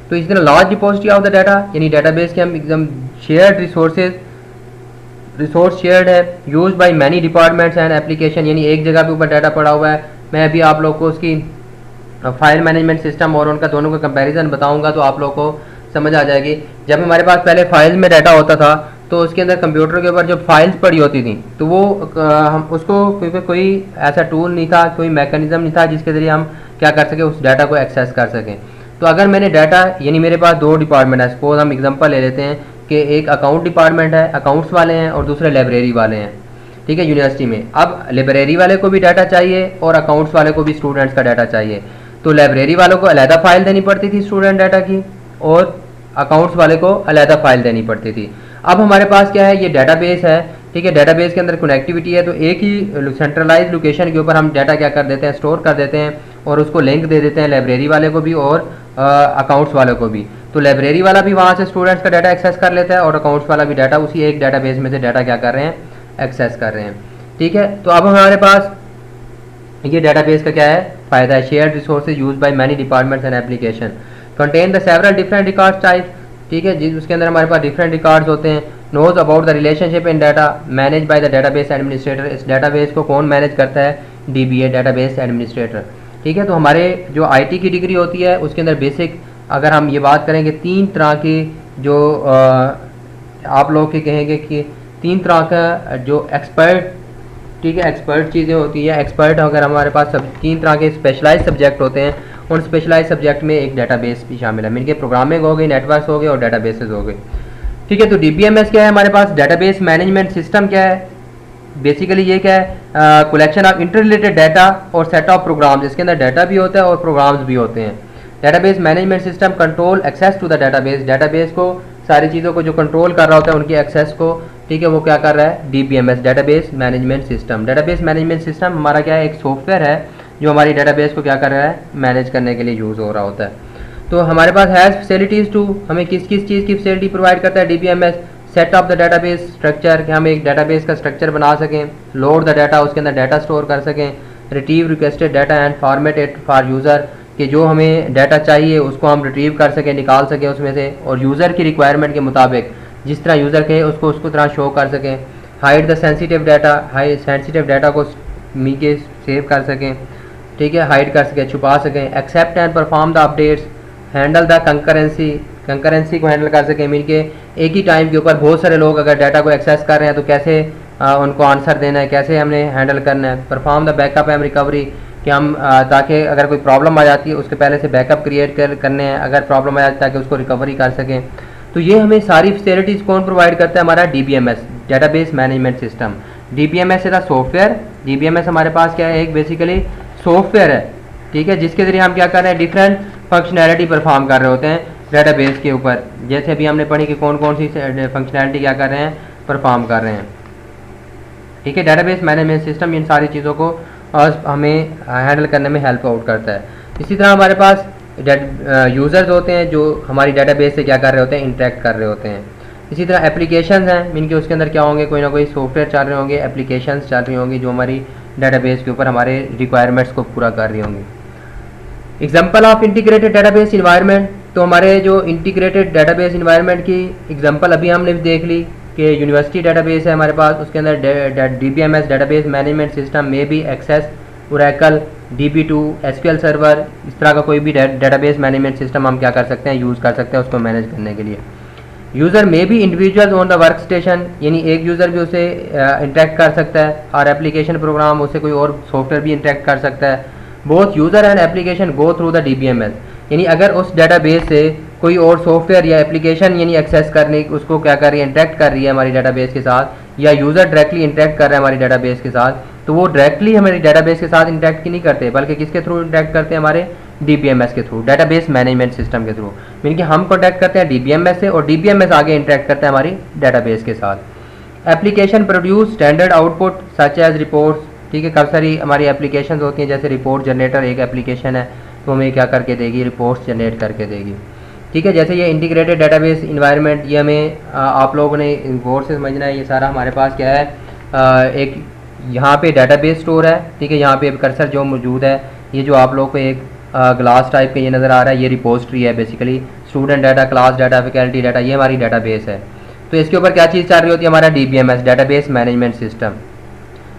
तो इसी तरह large depository of the data, यानी डेटाबेस के हम एकदम शेयर्ड रिसोर्स शेयर्ड है, use by many departments and application, यानी एक जगह पे ऊपर डाटा पड़ा हुआ है। मैं अभी आप लोग को उसकी फाइल मैनेजमेंट सिस्टम और उनका दोनों का कंपैरिजन बताऊंगा तो आप लोग को समझ आ जाएगी। जब हमारे पास पहले फाइल में डाटा होता था तो उसके अंदर कंप्यूटर के ऊपर जो फाइल्स पड़ी होती थी, तो वो हम उसको कोई ऐसा टूल नहीं था, कोई मैकेनिज्म नहीं था जिसके ज़रिए हम क्या कर सकें, उस डाटा को एक्सेस कर सकें। तो अगर मैंने डाटा, यानी मेरे पास दो डिपार्टमेंट है, सपोज हम एग्जांपल ले लेते हैं कि एक अकाउंट डिपार्टमेंट है, अकाउंट्स वाले हैं, और दूसरे लाइब्रेरी वाले हैं। ठीक है, यूनिवर्सिटी में अब लाइब्रेरी वाले को भी डाटा चाहिए और अकाउंट्स वाले को भी स्टूडेंट्स का डाटा चाहिए। तो लाइब्रेरी वालों को अलहदा फाइल देनी पड़ती थी स्टूडेंट डाटा की, और अकाउंट्स वाले को अलहदा फाइल देनी पड़ती थी। अब हमारे पास क्या है, ये डेटाबेस है। ठीक है, डेटाबेस के अंदर कनेक्टिविटी है, तो एक ही सेंट्रलाइज लोकेशन के ऊपर हम डाटा क्या कर देते हैं, स्टोर कर देते हैं और उसको लिंक दे देते हैं लाइब्रेरी वाले को भी और अकाउंट्स वाले को भी। तो लाइब्रेरी वाला भी वहाँ से स्टूडेंट्स का डाटा एक्सेस कर लेता है और अकाउंट्स वाला भी डाटा उसी एक डाटाबेस में से डाटा क्या कर रहे हैं, एक्सेस कर रहे हैं। ठीक है, तो अब हमारे पास ये डाटाबेस का क्या है, फ़ायदा है, shared resources use by many departments and application, contain the several different record type. ठीक है, जिस उसके अंदर हमारे पास डिफरेंट रिकॉर्ड्स होते हैं। Knows about the relationship in data manage by the database administrator. इस डेटाबेस को कौन मैनेज करता है, DBA, डेटाबेस एडमिनिस्ट्रेटर। ठीक है, तो हमारे जो आईटी की डिग्री होती है उसके अंदर बेसिक अगर हम ये बात करेंगे 3 तरह की जो आप लोग के कहेंगे कि 3 तरह का जो एक्सपर्ट, ठीक है, एक्सपर्ट चीज़ें होती है। एक्सपर्ट अगर हमारे पास सब 3 तरह के स्पेशलाइज सब्जेक्ट होते हैं, उन स्पेशलाइज सब्जेक्ट में एक डेटाबेस भी शामिल है। मिलके प्रोग्रामिंग हो गई, नेटवर्क्स हो गए और डेटाबेसेस हो गए। ठीक है, तो डीबीएमएस क्या है हमारे पास? डेटाबेस मैनेजमेंट सिस्टम क्या है? बेसिकली ये क्या है? Collection of interrelated data और सेट ऑफ प्रोग्राम्स, इसके अंदर डाटा भी होता है और प्रोग्राम्स भी होते हैं। Database management system control access to the database, database को सारी चीज़ों को जो कंट्रोल कर रहा होता है उनकी एक्सेस को, ठीक है, वो क्या कर रहा है? DBMS, database management system. Database management system हमारा क्या है? एक सॉफ्टवेयर है जो हमारी डेटाबेस को क्या कर रहा है? मैनेज करने के लिए यूज़ हो रहा होता है। तो हमारे पास हैज़ फैसिलिटीज़ टू, हमें किस किस चीज़ की फैसिलिटी प्रोवाइड करता है DBMS? Set of the database structure, कि हम एक डेटाबेस का स्ट्रक्चर बना सकें। लोड द डाटा, उसके अंदर डाटा स्टोर कर सकें। Retrieve requested data and format it for user, कि जो हमें डाटा चाहिए उसको हम रिट्रीव कर सकें, निकाल सकें उसमें से, और यूज़र की रिक्वायरमेंट के मुताबिक जिस तरह यूज़र कहे उसको तरह शो कर सकें। Hide the sensitive data, high sensitive data को मीके सेव कर सकें, ठीक है, हाइड कर सकें, छुपा सकें। Accept and perform the updates, handle the concurrency को हैंडल कर सकें। मीन के एक ही टाइम के ऊपर बहुत सारे लोग अगर डाटा को एक्सेस कर रहे हैं तो कैसे उनको आंसर देना है, कैसे हमने हैंडल करना है। Perform the backup and recovery, कि हम ताकि अगर कोई प्रॉब्लम आ जाती है उसके पहले से बैकअप क्रिएट करने हैं, अगर प्रॉब्लम आ जाती है ताकि उसको रिकवरी कर सकें। तो ये हमें सारी फैसिलिटीज़ कौन प्रोवाइड करता है? हमारा DBMS, database management system. DBMS is a software, DBMS हमारे पास क्या है? एक बेसिकली सॉफ्टवेयर है, ठीक है, जिसके ज़रिए हम क्या कर रहे हैं? डिफरेंट फंक्शनैलिटी परफॉर्म कर रहे होते हैं डेटाबेस के ऊपर। जैसे अभी हमने पढ़ी कि कौन कौन सी फंक्शनैलिटी क्या कर रहे हैं? परफॉर्म कर रहे हैं, ठीक है। डेटाबेस मैनेजमेंट सिस्टम इन सारी चीज़ों को हमें हैंडल करने में हेल्प आउट करता है। इसी तरह हमारे पास यूज़र्स होते हैं जो हमारी डेटाबेस से क्या कर रहे होते हैं? इंटरेक्ट कर रहे होते हैं। इसी तरह एप्लीकेशंस हैं, इनके उसके अंदर क्या होंगे? कोई ना कोई सॉफ्टवेयर चल रहे होंगे, एप्लीकेशंस चल रही होंगी जो हमारी डेटाबेस के ऊपर हमारे रिक्वायरमेंट्स को पूरा कर रही होंगी। Example of integrated database environment, तो हमारे जो इंटीग्रेटेड डेटाबेस इन्वायरमेंट की एग्जाम्पल अभी हमने देख ली कि यूनिवर्सिटी डेटाबेस है हमारे पास, उसके अंदर डीबीएमएस डेटाबेस मैनेजमेंट सिस्टम में भी access, Oracle, DB2, SQL server, इस तरह का कोई भी डेटाबेस मैनेजमेंट सिस्टम हम क्या कर सकते हैं? यूज़ कर सकते हैं उसको मैनेज करने के लिए। यूज़र में भी individuals on the work station, यानी एक यूज़र भी उसे इंटरेक्ट कर सकता है और एप्लीकेशन प्रोग्राम उससे कोई और सॉफ्टवेयर भी इंटरेक्ट कर सकता है। Both user and application go through the DBMS, यानी अगर उस डेटाबेस से कोई और सॉफ्टवेयर या एप्लीकेशन यानी एक्सेस करने उसको क्या कर रही है? इंटरेक्ट कर रही है हमारी डेटाबेस के साथ, या यूज़र डायरेक्टली इंटरेक्ट कर रहा है हमारी डेटाबेस के साथ, तो वो डायरेक्टली हमारी डेटाबेस के साथ इंटरेक्ट नहीं करते, बल्कि किसके थ्रू इंटरेक्ट करते हैं? हमारे DBMS के थ्रू, डेटाबेस मैनेजमेंट सिस्टम के थ्रू। मीन कि हम कॉन्टैक्ट करते हैं DBMS से और DBMS आगे इंटरेक्ट करता है हमारी डेटाबेस के साथ। Application produce standard output such as reports, ठीक है, काफ़ी सारी हमारी एप्लीकेशन होती हैं, जैसे रिपोर्ट जनरेटर एक एप्लीकेशन है, तो हमें क्या करके देगी? रिपोर्ट्स जनरेट करके देगी, ठीक है। जैसे ये इंटीग्रेटेड डेटाबेस इन्वायरमेंट, ये हमें आप लोगों ने गौर से समझना है। ये सारा हमारे पास क्या है? एक यहाँ पे डेटाबेस स्टोर है, ठीक है, यहाँ पे कर्सर जो मौजूद है, ये जो आप लोग को एक ग्लास टाइप का ये नज़र आ रहा है, ये रिपोजिटरी है basically, student data, class data, faculty data, ये हमारी डेटाबेस है। तो इसके ऊपर क्या चीज़ चल रही होती है? हमारा DBMS, डेटाबेस मैनेजमेंट सिस्टम।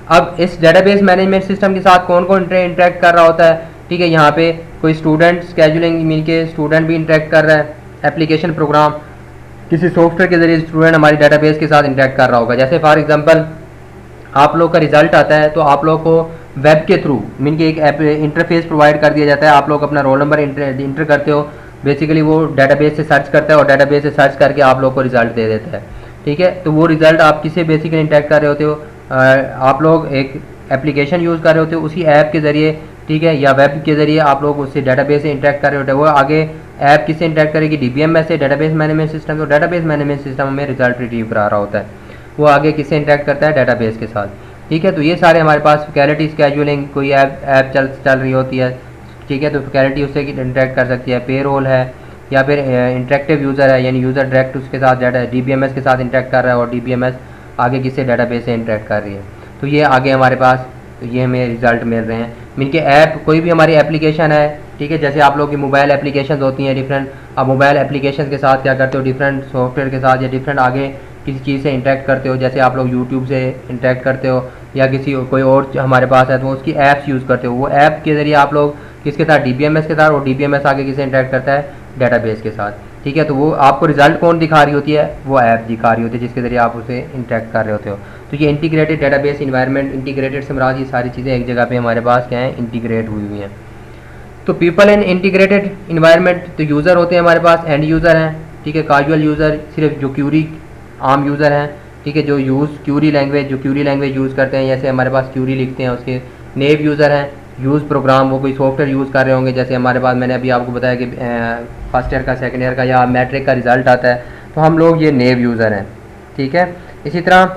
अब इस डेटाबेस मैनेजमेंट सिस्टम के साथ कौन कौन इंटरेक्ट कर रहा होता है? ठीक है, यहाँ पे कोई स्टूडेंट स्केजुलिंग मीन के स्टूडेंट भी इंटरेक्ट कर रहा है, एप्लीकेशन प्रोग्राम किसी सॉफ्टवेयर के जरिए स्टूडेंट हमारी डेटाबेस के साथ इंटरेक्ट कर रहा होगा। जैसे फॉर एग्जांपल आप लोग का रिजल्ट आता है तो आप लोग को वेब के थ्रू मीन के एक इंटरफेस प्रोवाइड कर दिया जाता है, आप लोग अपना रोल नंबर इंटर करते हो, बेसिकली वो डेटाबेस से सर्च करता है और डेटाबेस से सर्च करके आप लोग को रिजल्ट दे देता है, ठीक है। तो वो रिजल्ट आप किससे बेसिकली इंटरेक्ट कर रहे होते हो? आप लोग एक एप्लीकेशन यूज़ कर रहे होते हो उसी ऐप के ज़रिए, ठीक है, या वेब के ज़रिए आप लोग उससे डेटाबेस से इंटरेक्ट कर रहे होते हैं। वो आगे ऐप किससे इंटरेक्ट करेगी? DBMS से, डेटाबेस मैनेजमेंट सिस्टम। तो डेटाबेस मैनेजमेंट सिस्टम हमें रिजल्ट रिट्रीव करा रहा होता है, वो आगे किससे इंटरेक्ट करता है? डेटाबेस के साथ, ठीक है। तो ये सारे हमारे पास फैकल्टी स्केजुलिंग, कोई ऐप चल रही होती है, ठीक है, तो फैकल्टी उससे इंटरेक्ट कर सकती है। पेरोल है, या फिर इंटरेक्टिव यूज़र है, यानी यूज़र डायरेक्ट उसके साथ DBMS के साथ इंटरेक्ट कर रहा है और DBMS आगे किससे? डेटाबेस से इंटरेक्ट कर रही है। तो ये आगे हमारे पास ये हमें रिजल्ट मिल रहे हैं। मीन के ऐप कोई भी हमारी एप्लीकेशन है, ठीक है, जैसे आप लोग की मोबाइल एप्लीकेशन होती हैं डिफरेंट, आप मोबाइल एप्लीकेशन के साथ क्या करते हो? डिफरेंट सॉफ्टवेयर के साथ या डिफरेंट आगे किसी चीज़ से इंटरेक्ट करते हो, जैसे आप लोग यूट्यूब से इंटरेक्ट करते हो या किसी कोई और हमारे पास है तो उसकी ऐप्स यूज़ करते हो। वो ऐप के ज़रिए आप लोग किसके साथ, DBMS के साथ, और DBMS आगे किसे इंटरेक्ट करता है, डेटाबेस के साथ। ठीक है, तो वो आपको रिजल्ट कौन दिखा रही होती है, वो ऐप दिखा रही होती है जिसके ज़रिए आप उसे इंटरेक्ट कर रहे होते हो। तो ये इंटीग्रेटेड डेटाबेस इन्वायरमेंट, इंटीग्रेटेड से मुराद ये सारी चीज़ें एक जगह पे हमारे पास क्या है, इंटीग्रेट हुई हुई हैं। तो पीपल इन इंटीग्रेटेड इन्वायरमेंट, तो यूज़र होते हैं हमारे पास, एंड यूज़र हैं। ठीक है, काजुअल यूज़र सिर्फ जो क्यूरी आम यूज़र हैं। ठीक है, जो क्यूरी लैंग्वेज यूज़ करते हैं, जैसे हमारे पास क्यूरी लिखते हैं उसके। नेव यूज़र हैं, यूज़ प्रोग्राम, वो कोई सॉफ्टवेयर यूज़ कर रहे होंगे, जैसे हमारे पास मैंने अभी आपको बताया कि फर्स्ट ईयर का, सेकंड ईयर का या मैट्रिक का रिज़ल्ट आता है, तो हम लोग ये नेव यूज़र हैं। ठीक है, इसी तरह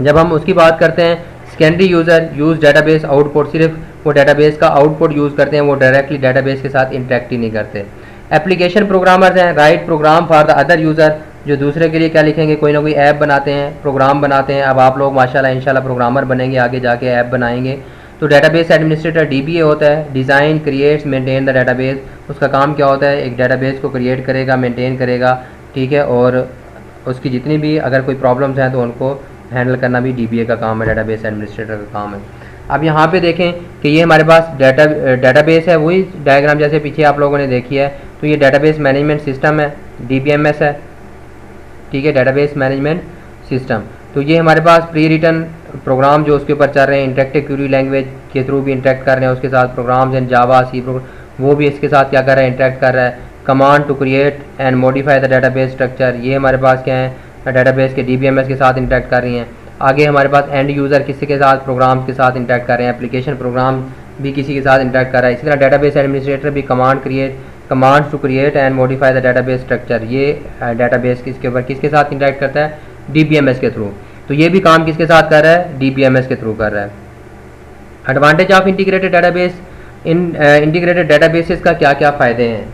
जब हम उसकी बात करते हैं, secondary user use database output, सिर्फ वो डेटाबेस का आउटपुट यूज़ करते हैं, वो डायरेक्टली डेटाबेस के साथ इंटरेक्ट ही नहीं करते। एप्लीकेशन प्रोग्रामर्स हैं, write program for the other user, जो दूसरे के लिए क्या लिखेंगे, कोई ना कोई ऐप बनाते हैं, प्रोग्राम बनाते हैं। अब आप लोग माशाल्लाह इंशाल्लाह प्रोग्रामर बनेंगे, आगे जाके ऐप बनाएंगे। तो डेटाबेस एडमिनिस्ट्रेटर DBA होता है, design creates maintain the database. उसका काम क्या होता है, एक डेटाबेस को क्रिएट करेगा, मेंटेन करेगा। ठीक है, और उसकी जितनी भी अगर कोई प्रॉब्लम्स हैं तो उनको हैंडल करना भी DBA का काम है, डेटाबेस एडमिनिस्ट्रेटर का काम है। अब यहाँ पे देखें कि ये हमारे पास डेटाबेस है, वही डायग्राम जैसे पीछे आप लोगों ने देखी है। तो ये डेटाबेस मैनेजमेंट सिस्टम है, DBMS है। ठीक है, डेटाबेस मैनेजमेंट सिस्टम। तो ये हमारे पास प्री रिटन प्रोग्राम जो उसके ऊपर चल रहे हैं, इंटरेक्टिव क्यूरी लैंग्वेज के थ्रू भी इंटरेक्ट कर रहे हैं उसके साथ, प्रोग्राम्स इन जावा, सी वो भी इसके साथ क्या कर रहा है, इंटरेक्ट कर रहा है। Command to create and modify the database structure, ये हमारे पास क्या है, डेटाबेस के DBMS के साथ इंटरेक्ट कर रही हैं। आगे हमारे पास एंड यूज़र किसी के साथ, प्रोग्राम्स के साथ इंटरेक्ट कर रहे हैं, एप्लीकेशन प्रोग्राम भी किसी के साथ इंटरेक्ट कर रहा है। इसी तरह डेटाबेस एडमिनिस्ट्रेटर भी command to create and modify the database structure, ये डेटाबेस किसके ऊपर किसके साथ इंटरेक्ट करता है, DBMS के थ्रू। तो ये भी काम किसके साथ कर रहा है, DBMS के थ्रू कर रहा है। Advantage of integrated database, in integrated databases का क्या क्या फ़ायदे हैं।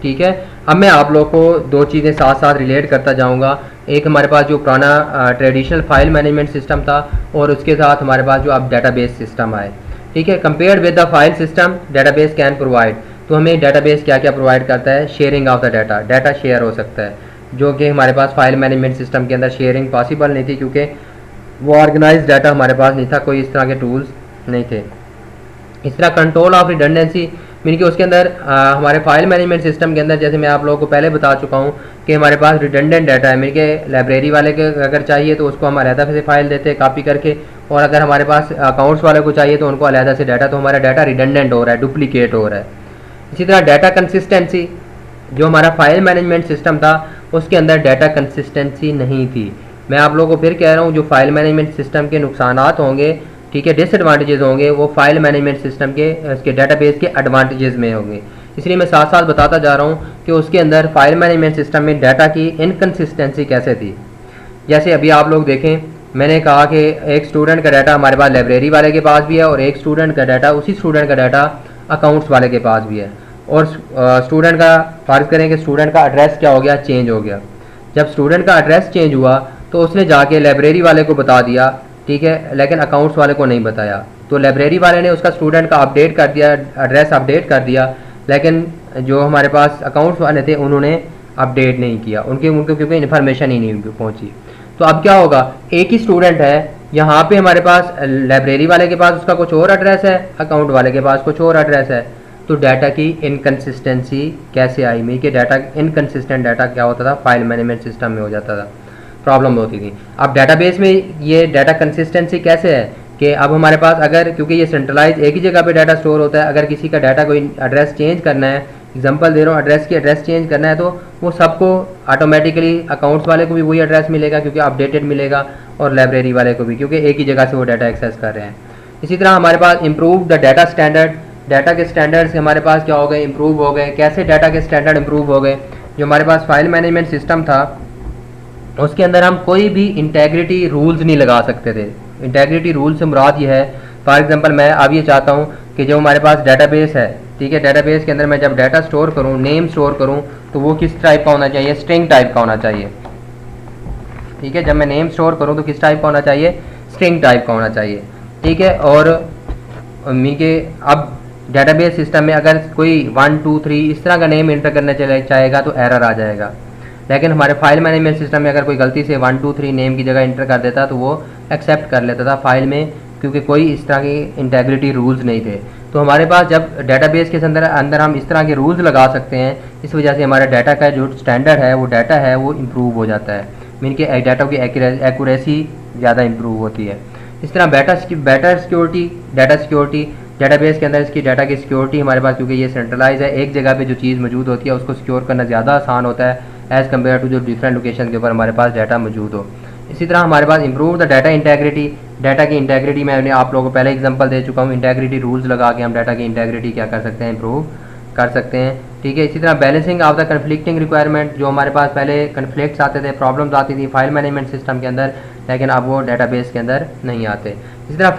ठीक है, अब मैं आप लोग को दो चीज़ें साथ साथ रिलेट करता जाऊंगा। एक हमारे पास जो पुराना ट्रेडिशनल फाइल मैनेजमेंट सिस्टम था, और उसके साथ हमारे पास जो अब डेटाबेस सिस्टम आए। ठीक है, compared with the file system database can provide, तो हमें डेटाबेस क्या क्या प्रोवाइड करता है, sharing of the data share हो सकता है, जो कि हमारे पास फाइल मैनेजमेंट सिस्टम के अंदर शेयरिंग पॉसिबल नहीं थी, क्योंकि वो ऑर्गेनाइज डाटा हमारे पास नहीं था, कोई इस तरह के टूल्स नहीं थे। इस तरह कंट्रोल ऑफ रिडंडेंसी, मीन कि उसके अंदर हमारे फाइल मैनेजमेंट सिस्टम के अंदर, जैसे मैं आप लोगों को पहले बता चुका हूँ कि हमारे पास रिडंडेंट डाटा है, मीन के लाइब्रेरी वाले के अगर चाहिए तो उसको हम अलहदा से फाइल देते हैं कॉपी करके, और अगर हमारे पास अकाउंट्स वाले को चाहिए तो उनको अलहदा से डाटा, तो हमारा डाटा रिडंडेंट हो रहा है, डुप्लीकेट हो रहा है। इसी तरह डाटा कंसिस्टेंसी, जो हमारा फाइल मैनेजमेंट सिस्टम था उसके अंदर डाटा कंसिस्टेंसी नहीं थी। मैं आप लोगों को फिर कह रहा हूँ, जो फाइल मैनेजमेंट सिस्टम के नुकसानात होंगे, ठीक है, डिसएडवांटेजेस होंगे, वो फाइल मैनेजमेंट सिस्टम के उसके डेटाबेस के एडवांटेजेस में होंगे। इसलिए मैं साथ साथ बताता जा रहा हूँ कि उसके अंदर फाइल मैनेजमेंट सिस्टम में डाटा की इनकन्सिस्टेंसी कैसे थी। जैसे अभी आप लोग देखें, मैंने कहा कि एक स्टूडेंट का डाटा हमारे पास लाइब्रेरी वाले के पास भी है, और एक स्टूडेंट का डाटा, उसी स्टूडेंट का डाटा अकाउंट्स वाले के पास भी है। और स्टूडेंट का फर्ज करें कि स्टूडेंट का एड्रेस क्या हो गया, चेंज हो गया। जब स्टूडेंट का एड्रेस चेंज हुआ तो उसने जाके लाइब्रेरी वाले को बता दिया, ठीक है, लेकिन अकाउंट्स वाले को नहीं बताया। तो लाइब्रेरी वाले ने उसका स्टूडेंट का अपडेट कर दिया, एड्रेस अपडेट कर दिया, लेकिन जो हमारे पास अकाउंट्स वाले थे उन्होंने अपडेट नहीं किया, उनको क्योंकि इन्फॉर्मेशन ही नहीं पहुंची। तो अब क्या होगा, एक ही स्टूडेंट है, यहाँ पे हमारे पास लाइब्रेरी वाले के पास उसका कुछ और एड्रेस है, अकाउंट वाले के पास कुछ और एड्रेस है। तो डाटा की इनकन्सिस्टेंसी कैसे आई, मीन कि डाटा इनकन्सिस्टेंट डाटा क्या होता था, फाइल मैनेजमेंट सिस्टम में हो जाता था, प्रॉब्लम होती थी। अब डाटाबेस में ये डाटा कंसिस्टेंसी कैसे है कि अब हमारे पास अगर, क्योंकि ये सेंट्रलाइज एक ही जगह पे डाटा स्टोर होता है, अगर किसी का डाटा कोई एड्रेस चेंज करना है, एग्जांपल दे रहा हूँ, एड्रेस चेंज करना है, तो वो सबको ऑटोमेटिकली अकाउंट्स वाले को भी वही एड्रेस मिलेगा क्योंकि अपडेटेड मिलेगा, और लाइब्रेरी वाले को भी, क्योंकि एक ही जगह से वो डाटा एक्सेस कर रहे हैं। इसी तरह हमारे पास improve the data standard, data के स्टैंडर्ड्स हमारे पास क्या हो गए, इम्प्रूव हो गए। कैसे डाटा के स्टैंडर्ड इम्प्रूव हो गए, जो हमारे पास फाइल मैनेजमेंट सिस्टम था उसके अंदर हम कोई भी इंटेग्रिटी रूल्स नहीं लगा सकते थे। इंटेग्रिटी रूल से मुराद ये है, फॉर एग्जांपल मैं अब ये चाहता हूँ कि जो हमारे पास डेटाबेस है, ठीक है, डेटाबेस के अंदर मैं जब डाटा स्टोर करूँ, नेम स्टोर करूँ, तो वो किस टाइप का होना चाहिए, स्ट्रिंग टाइप का होना चाहिए। ठीक है, जब मैं नेम स्टोर करूँ तो किस टाइप का होना चाहिए, स्ट्रिंग टाइप का होना चाहिए। ठीक है, और मीन के अब डेटाबेस सिस्टम में अगर कोई 1 2 3 इस तरह का नेम इंटर करना चाहेगा तो एरर आ जाएगा, लेकिन हमारे फाइल मैनेजमेंट सिस्टम में अगर कोई गलती से 1 2 3 नेम की जगह इंटर कर देता तो वो एक्सेप्ट कर लेता था फाइल में, क्योंकि कोई इस तरह की इंटेग्रिटी रूल्स नहीं थे। तो हमारे पास जब डेटाबेस के अंदर हम इस तरह के रूल्स लगा सकते हैं, इस वजह से हमारे डाटा का जो स्टैंडर्ड है वो डाटा है वो इम्प्रूव हो जाता है, मीन के डाटा की एक्यूरेसी ज़्यादा इम्प्रूव होती है। इस तरह better security, data security, database के अंदर इसकी डाटा की सिक्योरिटी हमारे पास, क्योंकि ये सेंट्रलाइज है, एक जगह पे जो चीज़ मौजूद होती है उसको सिक्योर करना ज़्यादा आसान होता है एज़ कम्पेयर टू जो डिफरेंट लोकेशन के ऊपर हमारे पास डाटा मौजूद हो। इसी तरह हमारे पास improve the data integrity, data की इंटेग्रिटी मैंने आप लोगों को पहले एग्जांपल दे चुका हूँ, इंटेग्रिटी रूल्स लगा के हम डाटा की इंटेग्रिटी क्या कर सकते हैं, इंप्रूव कर सकते हैं। ठीक है, इसी तरह balancing of the conflicting requirement, जो हमारे पास पहले कन्फ्लिक्ट्स आते थे, प्रॉब्लम्स आती थी फाइल मैनेजमेंट सिस्टम के अंदर, लेकिन अब वो डाटाबेस के अंदर नहीं आते। इसी तरह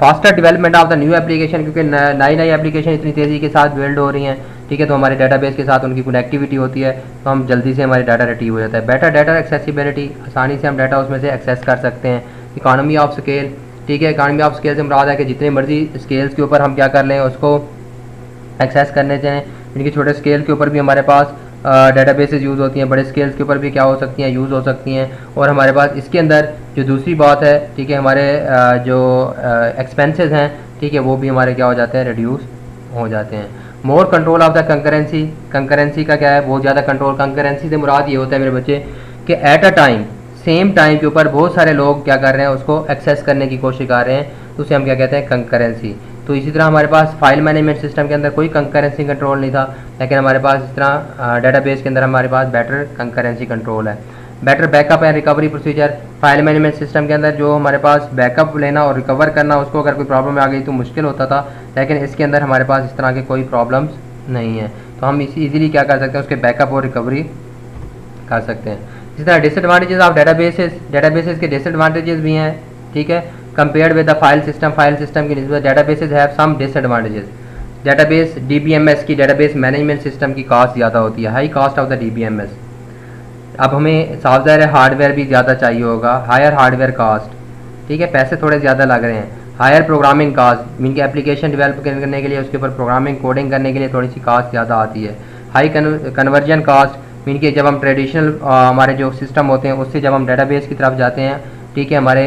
faster development of the new application, क्योंकि नई नई एप्लीकेशन इतनी तेज़ी के साथ बिल्ड हो रही हैं, ठीक है, तो हमारे डाटाबेस के साथ उनकी कनेक्टिविटी होती है, तो हम जल्दी से हमारे डाटा रिट्रीव हो जाता है। बेटर डाटा एक्सेसिबिलिटी, आसानी से हम डाटा उसमें से एक्सेस कर सकते हैं। इकानमी ऑफ स्केल, ठीक है, इकानमी ऑफ स्केल से मुराद है कि जितने मर्जी स्केल्स के ऊपर हम क्या कर लें, उसको एक्सेस करने चाहें। इनके छोटे स्केल के ऊपर भी हमारे पास डेटाबेसेस यूज़ होती हैं, बड़े स्केल्स के ऊपर भी क्या हो सकती हैं, यूज़ हो सकती हैं। और हमारे पास इसके अंदर जो दूसरी बात है, ठीक है, हमारे जो एक्सपेंसेस हैं, ठीक है, वो भी हमारे क्या हो जाते हैं, रिड्यूस हो जाते हैं। More control of the concurrency, concurrency का क्या है, बहुत ज़्यादा कंट्रोल। कंकरेंसी से मुराद ये होता है मेरे बच्चे कि at a time, same time के ऊपर बहुत सारे लोग क्या कर रहे हैं, उसको एक्सेस करने की कोशिश कर रहे हैं, तो उसे हम क्या कहते हैं, कंकरेंसी। तो इसी तरह हमारे पास फाइल मैनेजमेंट सिस्टम के अंदर कोई कंकरेंसी कंट्रोल नहीं था, लेकिन हमारे पास इस तरह डाटाबेस के अंदर हमारे पास बेटर कंकरेंसी कंट्रोल है। Better backup and recovery procedure, file management system के अंदर जो हमारे पास बैकअप लेना और रिकवर करना, उसको अगर कोई प्रॉब्लम आ गई तो मुश्किल होता था, लेकिन इसके अंदर हमारे पास इस तरह के कोई प्रॉब्लम्स नहीं है, तो हम इसी ईजिली क्या कर सकते हैं, उसके बैकअप और रिकवरी कर सकते हैं। इसी तरह डिसएडवांटेजेस ऑफ डेटाबेसेस, डेटाबेसेस के डिसएडवांटेजेस भी हैं, ठीक है, compared with the file system की निस्बत databases have some disadvantages. Database DBMS की, डेटाबेस मैनेजमेंट सिस्टम की कॉस्ट ज़्यादा होती है, high cost of the DBMS. अब हमें साफ ज़ाहिर है हार्डवेयर भी ज़्यादा चाहिए होगा, हायर हार्डवेयर कास्ट, ठीक है, पैसे थोड़े ज़्यादा लग रहे हैं। हायर प्रोग्रामिंग कास्ट, मीन की एप्लीकेशन डेवलप करने के लिए, उसके ऊपर प्रोग्रामिंग कोडिंग करने के लिए थोड़ी सी कास्ट ज़्यादा आती है। हाई कन्वर्जन कास्ट, मीन कि जब हम ट्रेडिशनल हमारे जो सिस्टम होते हैं उससे जब हम डेटाबेस की तरफ जाते हैं, ठीक है, हमारे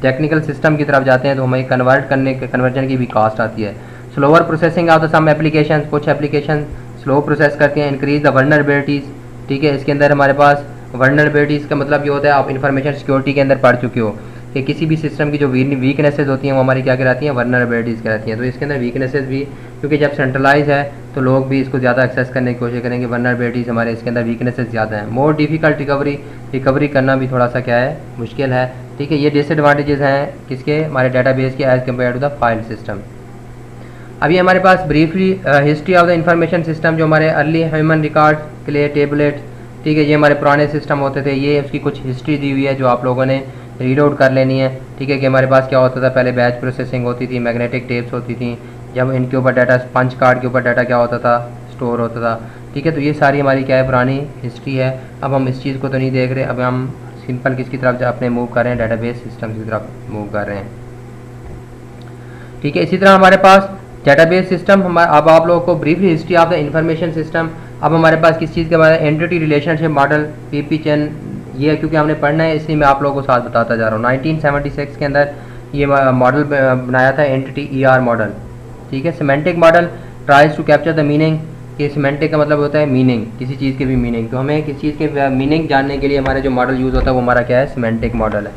टेक्निकल सिस्टम की तरफ जाते हैं, तो हमें कन्वर्जन की भी कास्ट आती है। Slower processing of the some application, कुछ एप्लीकेशन स्लो प्रोसेस करती हैं। इंक्रीज द वल्नरेबिलिटीज़, ठीक है, इसके अंदर हमारे पास वल्नरेबिलिटीज़ का मतलब ये होता है, आप इंफॉर्मेशन सिक्योरिटी के अंदर पढ़ चुके हो कि किसी भी सिस्टम की जो वीकनेसेस होती हैं वो हमारी क्या कहलाती हैं, वल्नरेबिलिटीज़ कहलाती हैं। तो इसके अंदर वीकनेसेस भी, क्योंकि जब सेंट्रलाइज है तो लोग भी इसको ज़्यादा एक्सेस करने की कोशिश करेंगे, वल्नरेबिलिटीज़ हमारे इसके अंदर वीकनेसेस ज़्यादा हैं। मोर डिफिकल्ट रिकवरी करना भी थोड़ा सा क्या है, मुश्किल है, ठीक है। ये डिसएडवांटेजेस हैं किसके, हमारे डाटाबेस के as compare to the file system. अभी हमारे पास briefly history of the information system, जो हमारे अर्ली ह्यूमन रिकॉर्ड के लिए टेबलेट, ठीक है, ये हमारे पुराने सिस्टम होते थे, ये उसकी कुछ हिस्ट्री दी हुई है जो आप लोगों ने रीड आउट कर लेनी है, ठीक है, कि हमारे पास क्या होता था, पहले बैच प्रोसेसिंग होती थी, मैग्नेटिक टेप्स होती थी, जब इनके ऊपर डाटा पंच कार्ड के ऊपर डाटा क्या होता था, स्टोर होता था, ठीक है। तो ये सारी हमारी क्या है, पुरानी हिस्ट्री है। अब हम इस चीज़ को तो नहीं देख रहे, अब हम सिंपल किसकी तरफ अपने मूव कर रहे हैं, डाटाबेस सिस्टम की तरफ मूव कर रहे हैं, ठीक है। इसी तरह हमारे पास डेटाबेस सिस्टम, अब आप लोगों को briefly history of the information system. अब हमारे पास किस चीज़ के बारे में, एंटिटी रिलेशनशिप मॉडल, पीपी चैन, ये क्योंकि हमने पढ़ना है इसलिए मैं आप लोगों को साथ बताता जा रहा हूँ। 1976 के अंदर ये मॉडल बनाया था, एंटिटी ईआर मॉडल, ठीक है। Semantic model tries to capture the meaning, कि सिमेंटिक का मतलब होता है मीनिंग, किसी चीज़ की भी मीनिंग, तो हमें किसी चीज़ के मीनिंग जानने के लिए हमारा जो मॉडल यूज़ होता है वो हमारा क्या है, सिमेंटिक मॉडल है।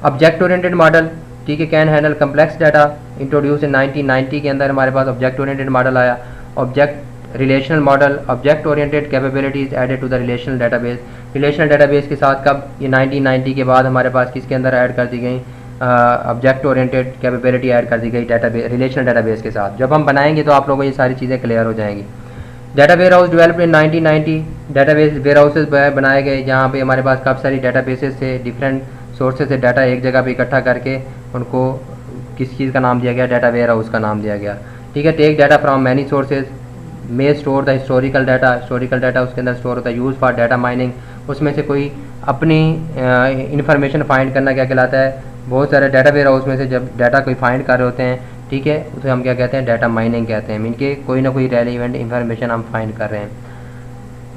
ऑब्जेक्ट ओरिएंटेड मॉडल, ठीक है, can handle complex data, introduce in 1990 के अंदर हमारे पास ऑब्जेक्ट ओरिएंटेड मॉडल आया। Object relational model, object oriented capabilities added to the relational database. Relational database के साथ कब, ये 1990 के बाद हमारे पास किसके अंदर ऐड कर दी गई, ऑब्जेक्ट ओरिएंटेड कैपेबिलिटी ऐड कर दी गई डाटाबेस, रिलेशनल डाटाबेस के साथ। जब हम बनाएंगे तो आप लोगों को ये सारी चीज़ें क्लियर हो जाएंगी। Data warehouse developed in 1990, database warehouses बनाए गए जहाँ पे हमारे पास काफ़ी सारी डाटाबेसेस थे, डिफरेंट सोर्सेज से डाटा एक जगह पे इकट्ठा करके उनको किस चीज़ का नाम दिया गया, डाटा वेयर हाउस का नाम दिया गया, ठीक है। Take data from many sources, may store the historical data, historical data उसके अंदर स्टोर होता है। यूज़ फॉर डाटा माइनिंग, उसमें से कोई अपनी इंफॉर्मेशन फाइंड करना क्या कहलाता है, बहुत सारे डाटा वेयर हाउस में से जब डाटा कोई फाइंड कर रहे होते हैं, ठीक है, उसे हम क्या कहते हैं, डाटा माइनिंग कहते हैं, मीन के कोई ना कोई रेलिवेंट इंफॉर्मेशन हम फाइंड कर रहे हैं।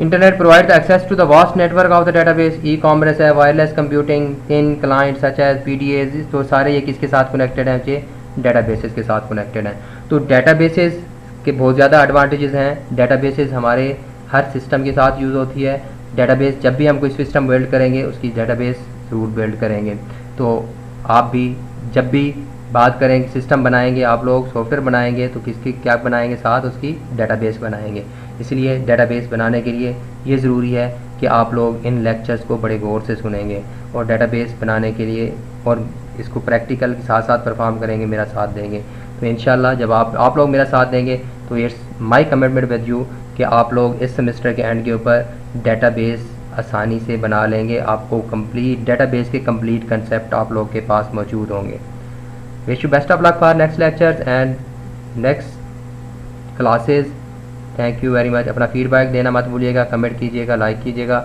Internet provide access to the vast network of the database, e commerce है, wireless computing, thin client such as PDAs, तो सारे ये किसके साथ कनेक्टेड हैं, डाटाबेसेस के साथ कनेक्टेड हैं। तो डेटाबेसेस के बहुत ज़्यादा एडवांटेजेस हैं। डेटाबेसेस हमारे हर सिस्टम के साथ यूज़ होती है। डेटाबेस जब भी हम कोई सिस्टम बिल्ड करेंगे उसकी डेटाबेस ज़रूर बिल्ड करेंगे। तो आप भी जब भी बात करेंगे, सिस्टम बनाएंगे, आप लोग सॉफ्टवेयर बनाएंगे तो किसकी क्या बनाएंगे, साथ उसकी डेटाबेस बनाएंगे। इसलिए डेटाबेस बनाने के लिए ये ज़रूरी है कि आप लोग इन लेक्चर्स को बड़े गौर से सुनेंगे और डेटाबेस बनाने के लिए और इसको प्रैक्टिकल के साथ साथ परफॉर्म करेंगे, मेरा साथ देंगे। तो इंशाल्लाह जब आप लोग मेरा साथ देंगे तो it's my commitment with you कि आप लोग इस सेमेस्टर के एंड के ऊपर डेटाबेस आसानी से बना लेंगे। आपको कंप्लीट डेटाबेस के कंप्लीट कंसेप्ट आप लोग के पास मौजूद होंगे। Wish you best of luck for next lectures and next classes. Thank you very much. अपना फीडबैक देना मत भूलिएगा, कमेंट कीजिएगा, लाइक कीजिएगा।